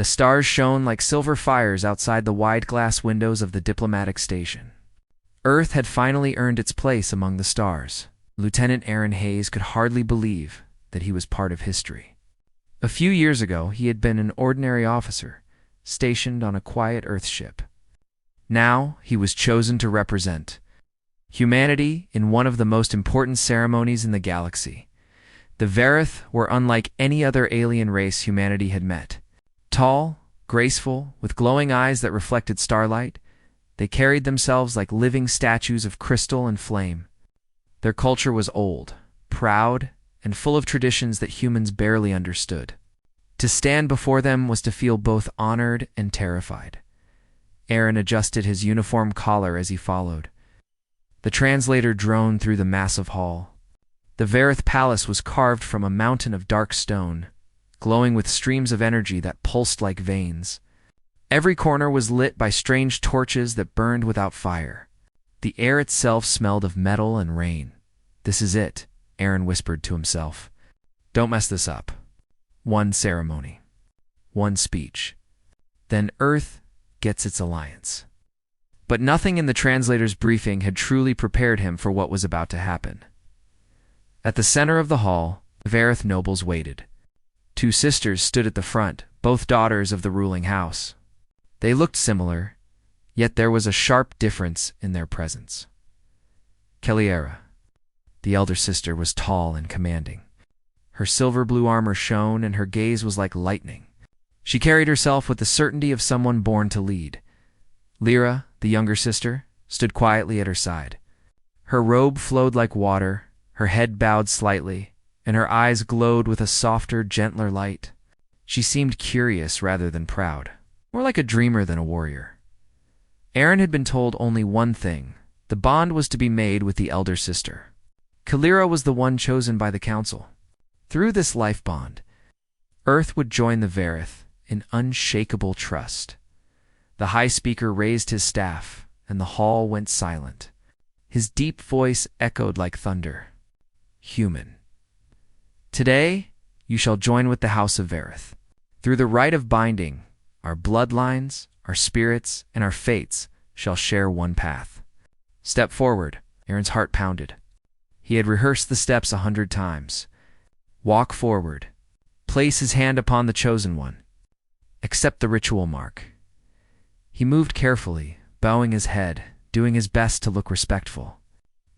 The stars shone like silver fires outside the wide glass windows of the diplomatic station. Earth had finally earned its place among the stars. Lieutenant Aaron Hayes could hardly believe that he was part of history. A few years ago, he had been an ordinary officer, stationed on a quiet Earth ship. Now, he was chosen to represent humanity in one of the most important ceremonies in the galaxy. The Verith were unlike any other alien race humanity had met. Tall, graceful, with glowing eyes that reflected starlight, they carried themselves like living statues of crystal and flame. Their culture was old, proud, and full of traditions that humans barely understood. To stand before them was to feel both honored and terrified. Aaron adjusted his uniform collar as he followed. The translator droned through the massive hall. The Verith Palace was carved from a mountain of dark stone, glowing with streams of energy that pulsed like veins. Every corner was lit by strange torches that burned without fire. The air itself smelled of metal and rain. "This is it," Aaron whispered to himself. "Don't mess this up." One ceremony. One speech. Then Earth gets its alliance. But nothing in the translator's briefing had truly prepared him for what was about to happen. At the center of the hall, the Verith nobles waited. Two sisters stood at the front, both daughters of the ruling house. They looked similar, yet there was a sharp difference in their presence. Keliera, the elder sister, was tall and commanding. Her silver-blue armor shone, and her gaze was like lightning. She carried herself with the certainty of someone born to lead. Lyra, the younger sister, stood quietly at her side. Her robe flowed like water, her head bowed slightly, and her eyes glowed with a softer, gentler light. She seemed curious rather than proud, more like a dreamer than a warrior. Aaron had been told only one thing: the bond was to be made with the elder sister. Keliera was the one chosen by the council. Through this life bond, Earth would join the Verith in unshakable trust. The High Speaker raised his staff, and the hall went silent. His deep voice echoed like thunder. "Human. Today, you shall join with the House of Verith. Through the rite of binding, our bloodlines, our spirits, and our fates shall share one path. Step forward." Aaron's heart pounded. He had rehearsed the steps 100 times. Walk forward. Place his hand upon the chosen one. Accept the ritual mark. He moved carefully, bowing his head, doing his best to look respectful.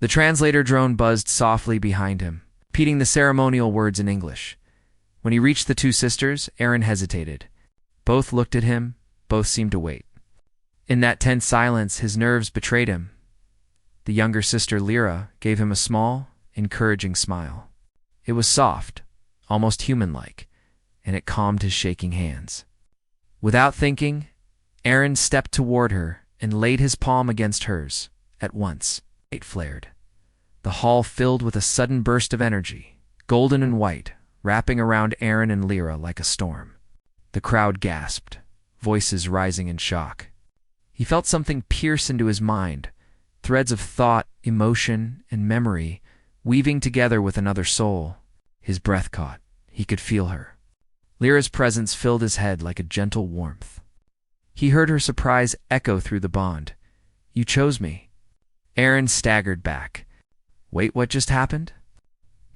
The translator drone buzzed softly behind him, repeating the ceremonial words in English. When he reached the two sisters, Aaron hesitated. Both looked at him, both seemed to wait. In that tense silence, his nerves betrayed him. The younger sister, Lyra, gave him a small, encouraging smile. It was soft, almost human-like, and it calmed his shaking hands. Without thinking, Aaron stepped toward her and laid his palm against hers. At once, light flared. The hall filled with a sudden burst of energy, golden and white, wrapping around Aaron and Lyra like a storm. The crowd gasped, voices rising in shock. He felt something pierce into his mind, threads of thought, emotion, and memory weaving together with another soul. His breath caught. He could feel her. Lyra's presence filled his head like a gentle warmth. He heard her surprise echo through the bond. "You chose me." Aaron staggered back. Wait, what just happened?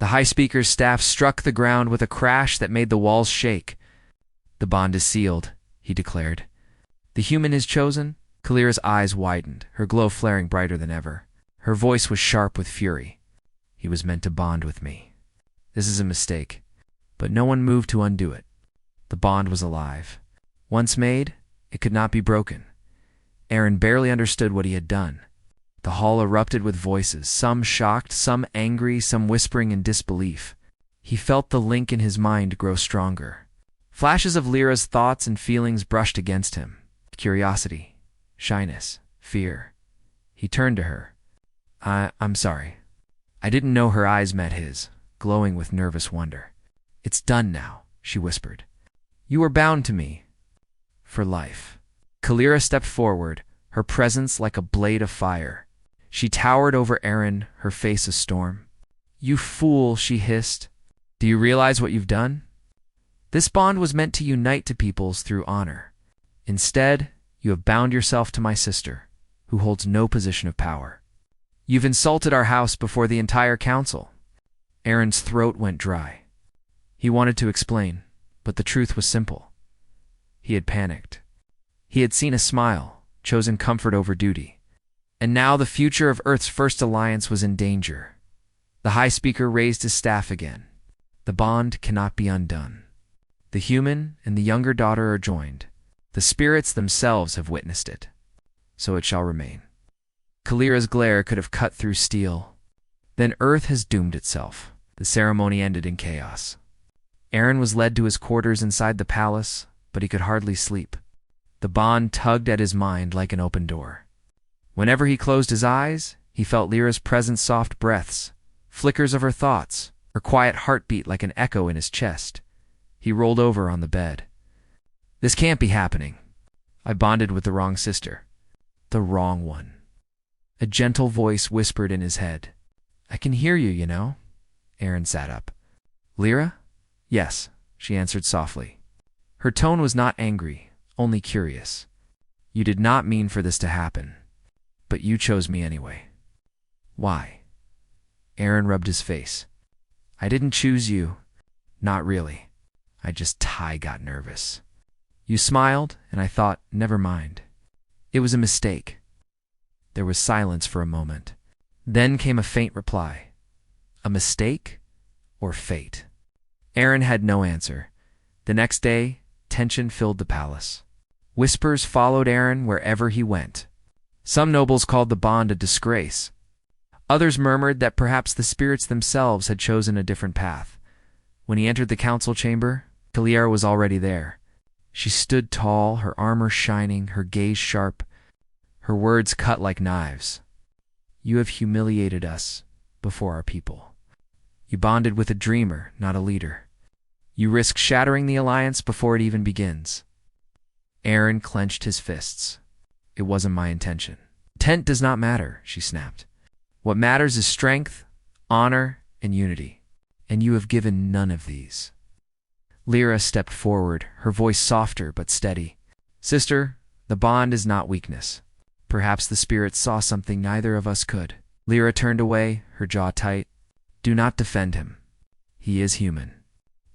The High Speaker's staff struck the ground with a crash that made the walls shake. "The bond is sealed," he declared. "The human is chosen?" Keliera's eyes widened, her glow flaring brighter than ever. Her voice was sharp with fury. "He was meant to bond with me. This is a mistake." But no one moved to undo it. The bond was alive. Once made, it could not be broken. Aaron barely understood what he had done. The hall erupted with voices, some shocked, some angry, some whispering in disbelief. He felt the link in his mind grow stronger. Flashes of Lyra's thoughts and feelings brushed against him. Curiosity, shyness, fear. He turned to her. I'm sorry. I didn't know." Her eyes met his, glowing with nervous wonder. "It's done now," she whispered. "You are bound to me. For life." Keliera stepped forward, her presence like a blade of fire. She towered over Aaron, her face a storm. "You fool," she hissed. "Do you realize what you've done?" This bond was meant to unite two peoples through honor. Instead, you have bound yourself to my sister, who holds no position of power. You've insulted our house before the entire council." Aaron's throat went dry. He wanted to explain, but the truth was simple. He had panicked. He had seen a smile, chosen comfort over duty. And now the future of Earth's first alliance was in danger. The High Speaker raised his staff again. "The bond cannot be undone. The human and the younger daughter are joined. The spirits themselves have witnessed it. So it shall remain." Kalira's glare could have cut through steel. "Then Earth has doomed itself." The ceremony ended in chaos. Aaron was led to his quarters inside the palace, but he could hardly sleep. The bond tugged at his mind like an open door. Whenever he closed his eyes, he felt Lyra's present soft breaths, flickers of her thoughts, her quiet heartbeat like an echo in his chest. He rolled over on the bed. "This can't be happening. I bonded with the wrong sister. The wrong one." A gentle voice whispered in his head. "I can hear you, you know." Aaron sat up. "Lyra?" "Yes," she answered softly. Her tone was not angry, only curious. "You did not mean for this to happen, but you chose me anyway." "Why?" Aaron rubbed his face. "I didn't choose you. Not really. I got nervous. You smiled, and I thought, never mind. It was a mistake." There was silence for a moment. Then came a faint reply. A mistake or fate? Aaron had no answer. The next day, tension filled the palace. Whispers followed Aaron wherever he went. Some nobles called the bond a disgrace. Others murmured that perhaps the spirits themselves had chosen a different path. When he entered the council chamber, Kalira was already there. She stood tall, her armor shining, her gaze sharp. Her words cut like knives. "You have humiliated us before our people. You bonded with a dreamer, not a leader. You risk shattering the alliance before it even begins." Aaron clenched his fists. "It wasn't my intention." "Intent does not matter," she snapped. "What matters is strength, honor, and unity. And you have given none of these." Lyra stepped forward, her voice softer but steady. "Sister, the bond is not weakness. Perhaps the spirits saw something neither of us could." Lyra turned away, her jaw tight. "Do not defend him. He is human.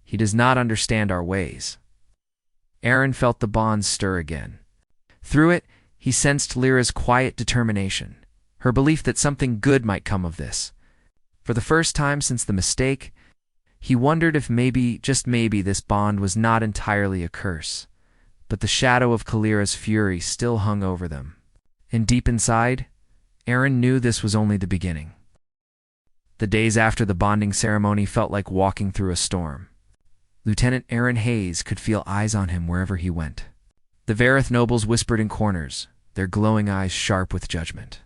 He does not understand our ways." Aaron felt the bond stir again. Through it, he sensed Lyra's quiet determination, her belief that something good might come of this. For the first time since the mistake, he wondered if maybe, just maybe, this bond was not entirely a curse, but the shadow of Kalira's fury still hung over them. And deep inside, Aaron knew this was only the beginning. The days after the bonding ceremony felt like walking through a storm. Lieutenant Aaron Hayes could feel eyes on him wherever he went. The Vareth nobles whispered in corners, their glowing eyes sharp with judgment.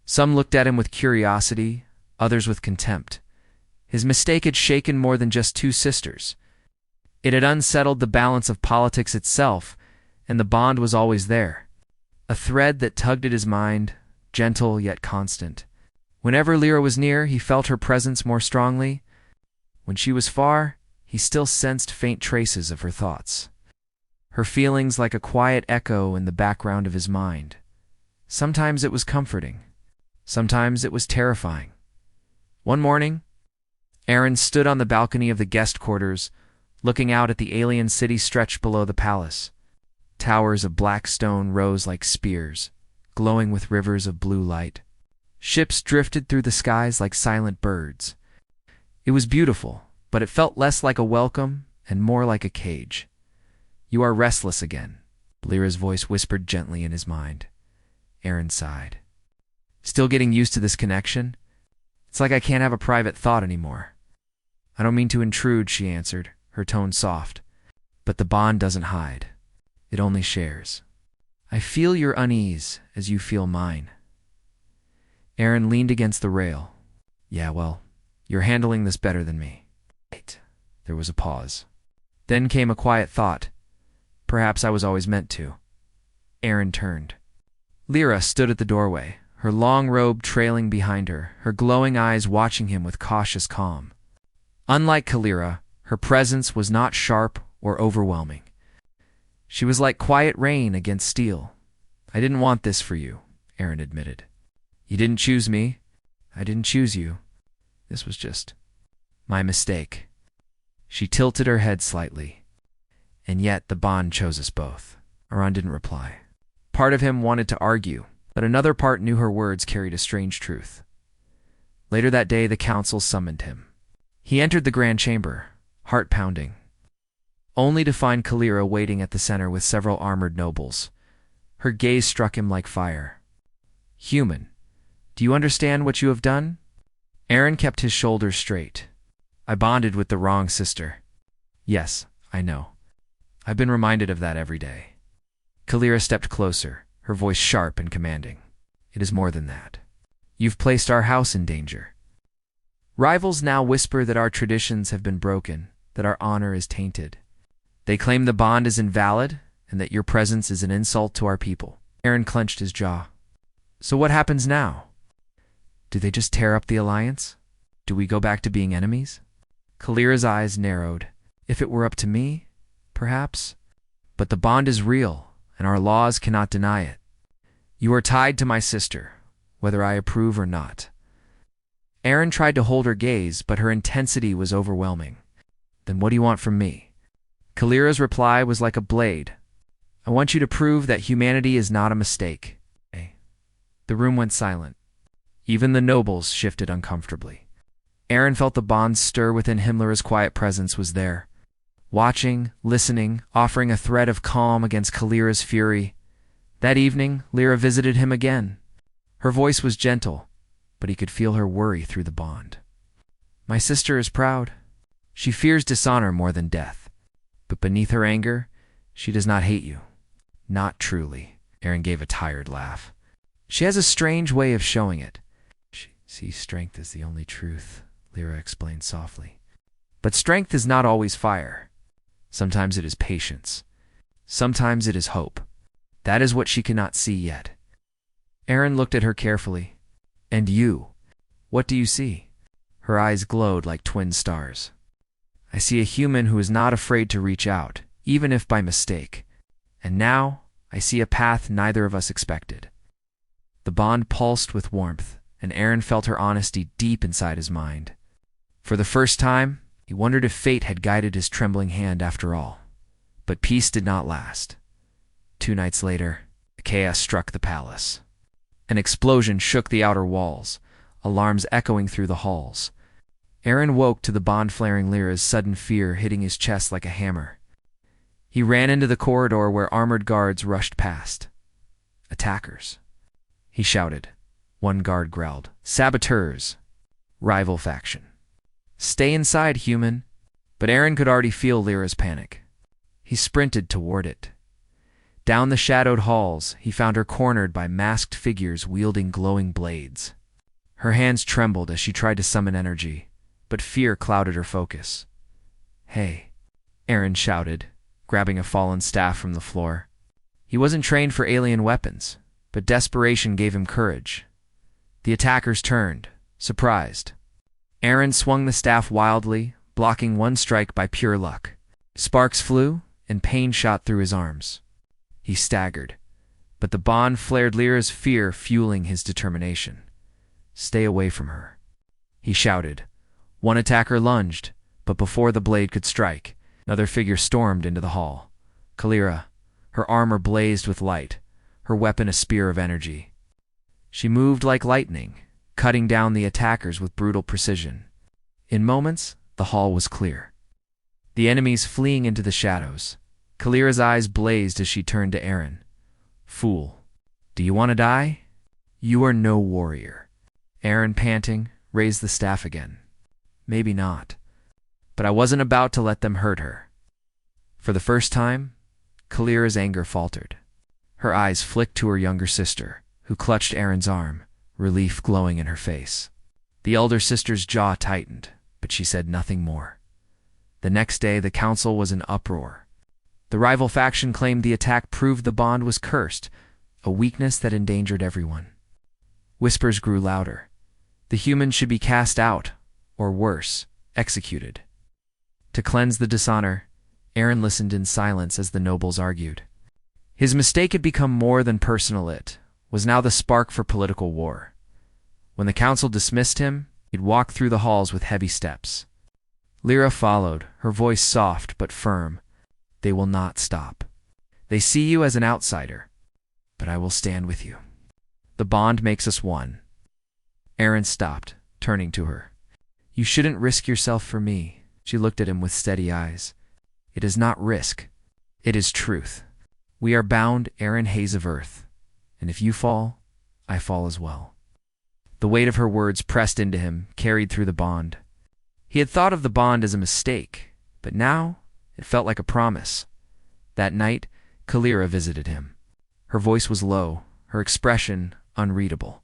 Some looked at him with curiosity, others with contempt. His mistake had shaken more than just two sisters. It had unsettled the balance of politics itself, and the bond was always there. A thread that tugged at his mind, gentle yet constant. Whenever Lyra was near, he felt her presence more strongly. When she was far, he still sensed faint traces of her thoughts. Her feelings like a quiet echo in the background of his mind. Sometimes it was comforting. Sometimes it was terrifying. One morning, Aaron stood on the balcony of the guest quarters, looking out at the alien city stretched below the palace. Towers of black stone rose like spears, glowing with rivers of blue light. Ships drifted through the skies like silent birds. It was beautiful, but it felt less like a welcome and more like a cage. "You are restless again," Lyra's voice whispered gently in his mind. Aaron sighed. "Still getting used to this connection? It's like I can't have a private thought anymore." "I don't mean to intrude," she answered, her tone soft. "But the bond doesn't hide. It only shares. I feel your unease as you feel mine." Aaron leaned against the rail. "Yeah, well, you're handling this better than me." Right. There was a pause. Then came a quiet thought. Perhaps I was always meant to. Aaron turned. Lyra stood at the doorway, her long robe trailing behind her, her glowing eyes watching him with cautious calm. Unlike Kalira, Her presence was not sharp or overwhelming. She was like quiet rain against steel. "I didn't want this for you," Aaron admitted. "You didn't choose me. I didn't choose you. This was just my mistake." She tilted her head slightly. "And yet the bond chose us both." Aaron didn't reply. Part of him wanted to argue, but another part knew her words carried a strange truth. Later that day, the council summoned him. He entered the grand chamber, heart pounding, only to find Kalira waiting at the center with several armored nobles. Her gaze struck him like fire. "Human, do you understand what you have done?" Aaron kept his shoulders straight. "I bonded with the wrong sister." "Yes, I know. I've been reminded of that every day." Kalira stepped closer, her voice sharp and commanding. "It is more than that. You've placed our house in danger. Rivals now whisper that our traditions have been broken, that our honor is tainted. They claim the bond is invalid and that your presence is an insult to our people." Aaron clenched his jaw. "So what happens now? Do they just tear up the alliance? Do we go back to being enemies?" Kalira's eyes narrowed. "If it were up to me, perhaps. But the bond is real, and our laws cannot deny it. You are tied to my sister, whether I approve or not." Aaron tried to hold her gaze, but her intensity was overwhelming. "Then what do you want from me?" Kalira's reply was like a blade. "I want you to prove that humanity is not a mistake." The room went silent. Even the nobles shifted uncomfortably. Aaron felt the bond stir within him. Lyra's quiet presence was there, watching, listening, offering a thread of calm against Kalira's fury. That evening, Lyra visited him again. Her voice was gentle, but he could feel her worry through the bond. "My sister is proud. She fears dishonor more than death. But beneath her anger, she does not hate you." "Not truly." Aaron gave a tired laugh. "She has a strange way of showing it." "She sees strength as the only truth," Lyra explained softly. "But strength is not always fire. Sometimes it is patience. Sometimes it is hope. That is what she cannot see yet." Aaron looked at her carefully. "And you? What do you see?" Her eyes glowed like twin stars. "I see a human who is not afraid to reach out, even if by mistake. And now, I see a path neither of us expected." The bond pulsed with warmth, and Aaron felt her honesty deep inside his mind. For the first time, he wondered if fate had guided his trembling hand after all. But peace did not last. 2 nights later, the chaos struck the palace. An explosion shook the outer walls, alarms echoing through the halls. Aaron woke to the bond flaring, Lyra's sudden fear hitting his chest like a hammer. He ran into the corridor where armored guards rushed past. "Attackers," he shouted. One guard growled, "Saboteurs. Rival faction. Stay inside, human." But Aaron could already feel Lyra's panic. He sprinted toward it. Down the shadowed halls, he found her cornered by masked figures wielding glowing blades. Her hands trembled as she tried to summon energy, but fear clouded her focus. "Hey," Aaron shouted, grabbing a fallen staff from the floor. He wasn't trained for alien weapons, but desperation gave him courage. The attackers turned, surprised. Aaron swung the staff wildly, blocking one strike by pure luck. Sparks flew, and pain shot through his arms. He staggered, but the bond flared, Lyra's fear fueling his determination. "Stay away from her," he shouted. One attacker lunged, but before the blade could strike, another figure stormed into the hall. Kalira, her armor blazed with light, her weapon a spear of energy. She moved like lightning, cutting down the attackers with brutal precision. In moments, the hall was clear. The enemies fleeing into the shadows. Kalira's eyes blazed as she turned to Aaron. "Fool, do you want to die? You are no warrior." Aaron, panting, raised the staff again. "Maybe not. But I wasn't about to let them hurt her." For the first time, Kalira's anger faltered. Her eyes flicked to her younger sister, who clutched Aaron's arm, relief glowing in her face. The elder sister's jaw tightened, but she said nothing more. The next day, the council was in uproar. The rival faction claimed the attack proved the bond was cursed, a weakness that endangered everyone. Whispers grew louder. The humans should be cast out, or worse, executed. To cleanse the dishonor, Aaron listened in silence as the nobles argued. His mistake had become more than personal. It was now the spark for political war. When the council dismissed him, he'd walk through the halls with heavy steps. Lyra followed, her voice soft but firm. They will not stop. They see you as an outsider, but I will stand with you. The bond makes us one. Aaron stopped, turning to her. You shouldn't risk yourself for me. She looked at him with steady eyes. It is not risk. It is truth. We are bound, Aaron Hayes of Earth. And if you fall, I fall as well. The weight of her words pressed into him, carried through the bond. He had thought of the bond as a mistake, but now it felt like a promise. That night, Kalira visited him. Her voice was low, her expression unreadable.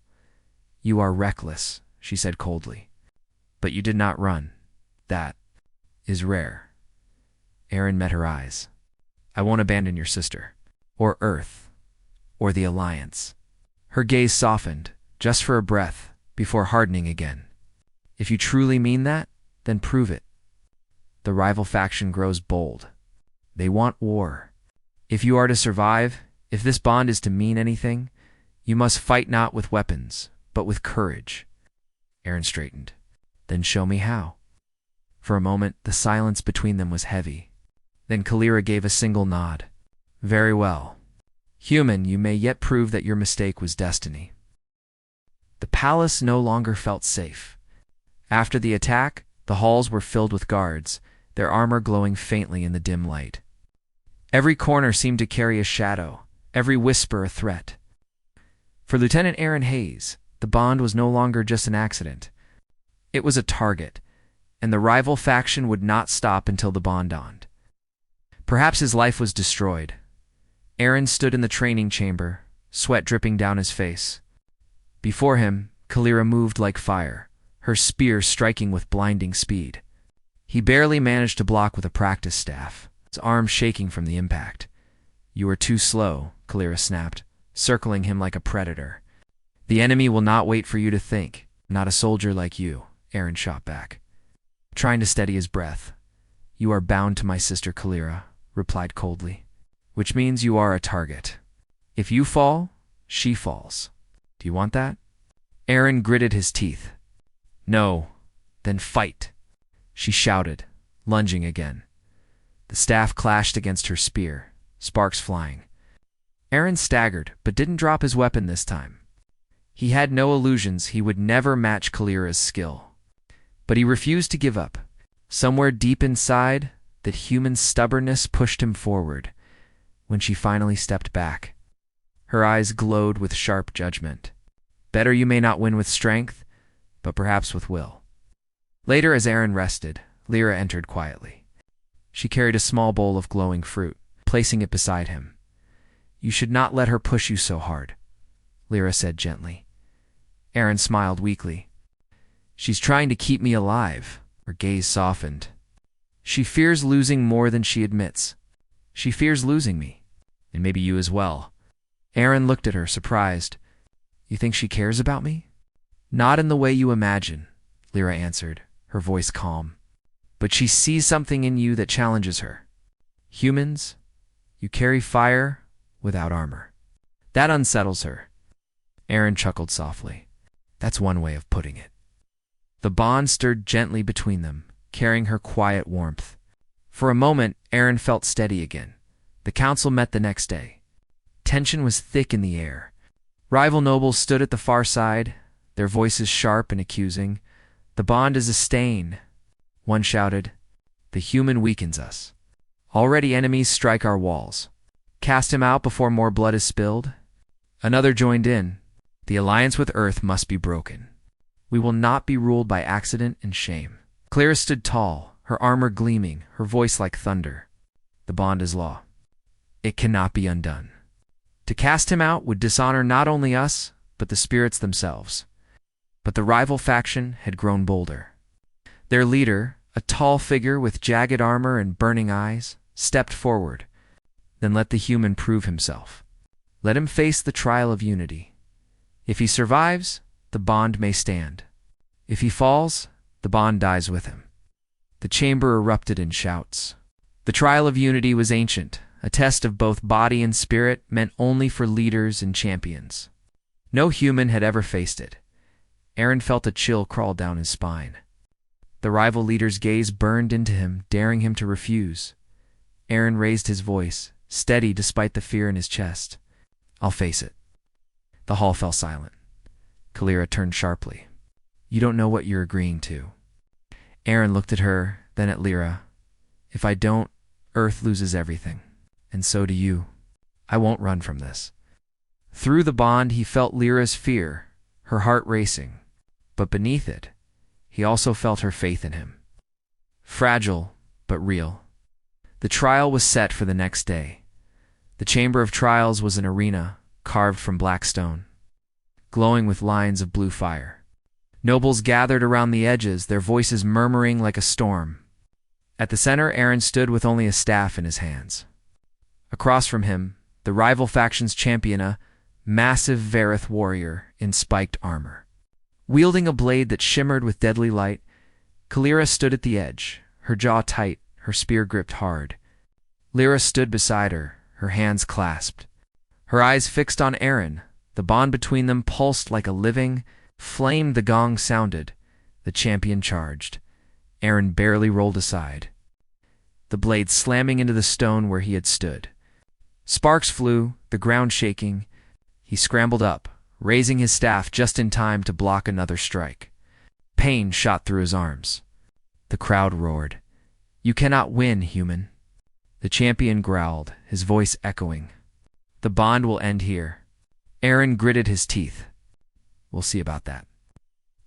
You are reckless, she said coldly. But you did not run. That is rare. Aaron met her eyes. I won't abandon your sister, or Earth, or the Alliance. Her gaze softened, just for a breath, before hardening again. If you truly mean that, then prove it. The rival faction grows bold. They want war. If you are to survive, if this bond is to mean anything, you must fight not with weapons, but with courage. Aaron straightened. Then show me how. For a moment, the silence between them was heavy. Then Kalira gave a single nod. Very well. Human, you may yet prove that your mistake was destiny. The palace no longer felt safe. After the attack, the halls were filled with guards, their armor glowing faintly in the dim light. Every corner seemed to carry a shadow, every whisper a threat. For Lieutenant Aaron Hayes, the bond was no longer just an accident. It was a target, and the rival faction would not stop until the bond dawned. Perhaps his life was destroyed. Aaron stood in the training chamber, sweat dripping down his face. Before him, Kalira moved like fire, her spear striking with blinding speed. He barely managed to block with a practice staff, his arm shaking from the impact. You are too slow, Kalira snapped, circling him like a predator. The enemy will not wait for you to think. Not a soldier like you, Aaron shot back, trying to steady his breath. You are bound to my sister Kalira, replied coldly, which means you are a target. If you fall, she falls. Do you want that? Aaron gritted his teeth. No, then fight, she shouted, lunging again. The staff clashed against her spear, sparks flying. Aaron staggered, but didn't drop his weapon this time. He had no illusions he would never match Kalira's skill. But he refused to give up. Somewhere deep inside, that human stubbornness pushed him forward. When she finally stepped back, her eyes glowed with sharp judgment. Better you may not win with strength, but perhaps with will. Later, as Aaron rested, Lyra entered quietly. She carried a small bowl of glowing fruit, placing it beside him. You should not let her push you so hard, Lyra said gently. Aaron smiled weakly. She's trying to keep me alive. Her gaze softened. She fears losing more than she admits. She fears losing me, and maybe you as well. Aaron looked at her, surprised. You think she cares about me? Not in the way you imagine, Lyra answered, her voice calm. But she sees something in you that challenges her. Humans, you carry fire without armor. That unsettles her. Aaron chuckled softly. That's one way of putting it. The bond stirred gently between them, carrying her quiet warmth. For a moment, Aaron felt steady again. The council met the next day. Tension was thick in the air. Rival nobles stood at the far side, their voices sharp and accusing. The bond is a stain. One shouted, the human weakens us. Already enemies strike our walls. Cast him out before more blood is spilled. Another joined in. The alliance with Earth must be broken. We will not be ruled by accident and shame. Clara stood tall, her armor gleaming, her voice like thunder. The bond is law. It cannot be undone. To cast him out would dishonor not only us, but the spirits themselves. But the rival faction had grown bolder. Their leader, a tall figure with jagged armor and burning eyes, stepped forward. Then let the human prove himself. Let him face the trial of unity. If he survives, the bond may stand. If he falls, the bond dies with him. The chamber erupted in shouts. The trial of unity was ancient, a test of both body and spirit meant only for leaders and champions. No human had ever faced it. Aaron felt a chill crawl down his spine. The rival leader's gaze burned into him, daring him to refuse. Aaron raised his voice, steady despite the fear in his chest. "I'll face it." The hall fell silent. Kalira turned sharply. "You don't know what you're agreeing to." Aaron looked at her, then at Lyra. "If I don't, Earth loses everything. And so do you. I won't run from this." Through the bond he felt Lyra's fear, her heart racing. But beneath it, he also felt her faith in him. Fragile, but real. The trial was set for the next day. The chamber of trials was an arena, carved from black stone, glowing with lines of blue fire. Nobles gathered around the edges, their voices murmuring like a storm. At the center, Aaron stood with only a staff in his hands. Across from him, the rival faction's champion, a massive Varith warrior in spiked armor. Wielding a blade that shimmered with deadly light, Kalira stood at the edge, her jaw tight, her spear gripped hard. Lyra stood beside her, her hands clasped. Her eyes fixed on Aaron, the bond between them pulsed like a living flame. The gong sounded. The champion charged. Aaron barely rolled aside, the blade slamming into the stone where he had stood. Sparks flew, the ground shaking. He scrambled up, raising his staff just in time to block another strike. Pain shot through his arms. The crowd roared. "You cannot win, human." The champion growled, his voice echoing. "The bond will end here." Aaron gritted his teeth. "We'll see about that."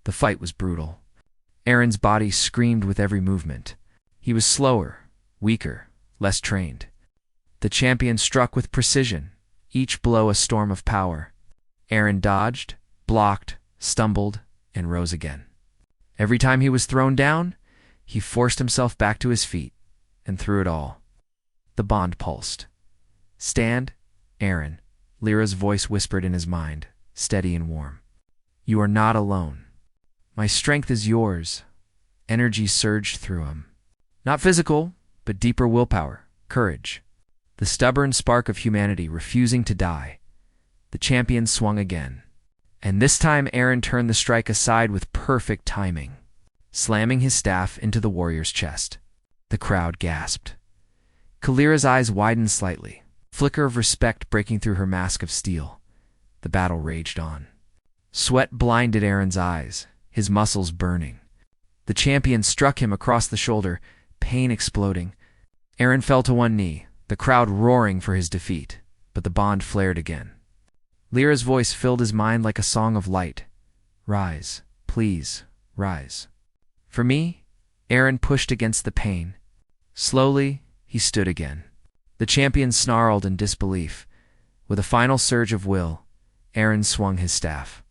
The fight was brutal. Aaron's body screamed with every movement. He was slower, weaker, less trained. The champion struck with precision, each blow a storm of power. Aaron dodged, blocked, stumbled, and rose again. Every time he was thrown down, he forced himself back to his feet, and through it all, the bond pulsed. "Stand, Aaron," Lyra's voice whispered in his mind, steady and warm. "You are not alone. My strength is yours." Energy surged through him. Not physical, but deeper willpower, courage. The stubborn spark of humanity refusing to die. The champion swung again. And this time Aaron turned the strike aside with perfect timing, slamming his staff into the warrior's chest. The crowd gasped. Kalira's eyes widened slightly, flicker of respect breaking through her mask of steel. The battle raged on. Sweat blinded Aaron's eyes, his muscles burning. The champion struck him across the shoulder, pain exploding. Aaron fell to one knee, the crowd roaring for his defeat, but the bond flared again. Lyra's voice filled his mind like a song of light. "Rise, please, rise." For me, Aaron pushed against the pain. Slowly, he stood again. The champion snarled in disbelief. With a final surge of will, Aaron swung his staff,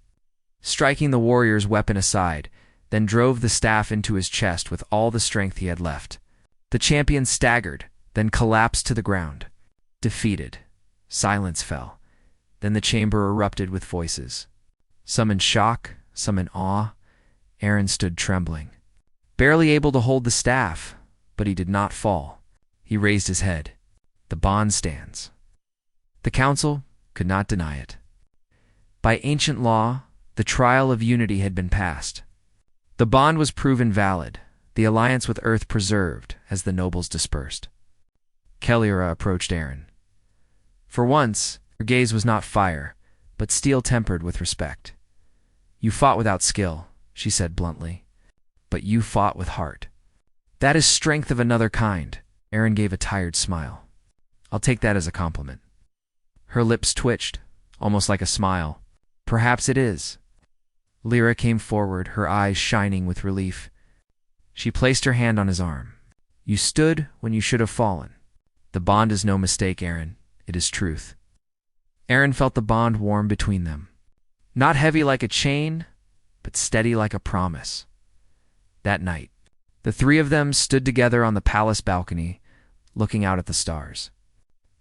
striking the warrior's weapon aside, then drove the staff into his chest with all the strength he had left. The champion staggered, then collapsed to the ground. Defeated. Silence fell. Then the chamber erupted with voices. Some in shock, some in awe. Aaron stood trembling, barely able to hold the staff, but he did not fall. He raised his head. The bond stands. The council could not deny it. By ancient law, the trial of unity had been passed. The bond was proven valid, the alliance with Earth preserved as the nobles dispersed. Kalira approached Aaron. For once, her gaze was not fire, but steel tempered with respect. "You fought without skill," she said bluntly, "but you fought with heart. That is strength of another kind." Aaron gave a tired smile. "I'll take that as a compliment." Her lips twitched, almost like a smile. "Perhaps it is." Lyra came forward, her eyes shining with relief. She placed her hand on his arm. "You stood when you should have fallen. The bond is no mistake, Aaron. It is truth." Aaron felt the bond warm between them. Not heavy like a chain, but steady like a promise. That night, the three of them stood together on the palace balcony, looking out at the stars.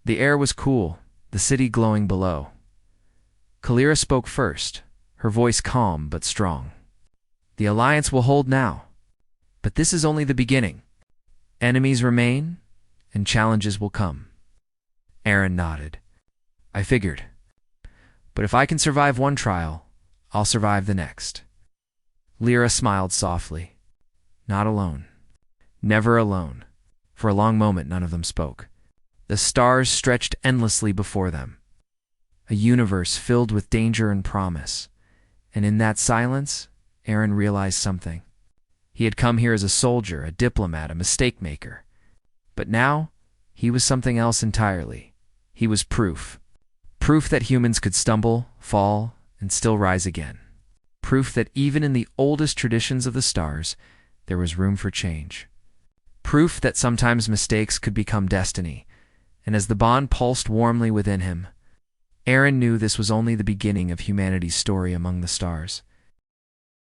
The air was cool, the city glowing below. Kalira spoke first, her voice calm but strong. "The alliance will hold now, but this is only the beginning. Enemies remain, and challenges will come. Aaron nodded. I figured. But if I can survive one trial, I'll survive the next. Lyra smiled softly. Not alone. Never alone. For a long moment, none of them spoke. The stars stretched endlessly before them. A universe filled with danger and promise. And in that silence, Aaron realized something. He had come here as a soldier, a diplomat, a mistake-maker. But now, he was something else entirely. He was proof. Proof that humans could stumble, fall, and still rise again. Proof that even in the oldest traditions of the stars, there was room for change. Proof that sometimes mistakes could become destiny. And as the bond pulsed warmly within him, Aaron knew this was only the beginning of humanity's story among the stars.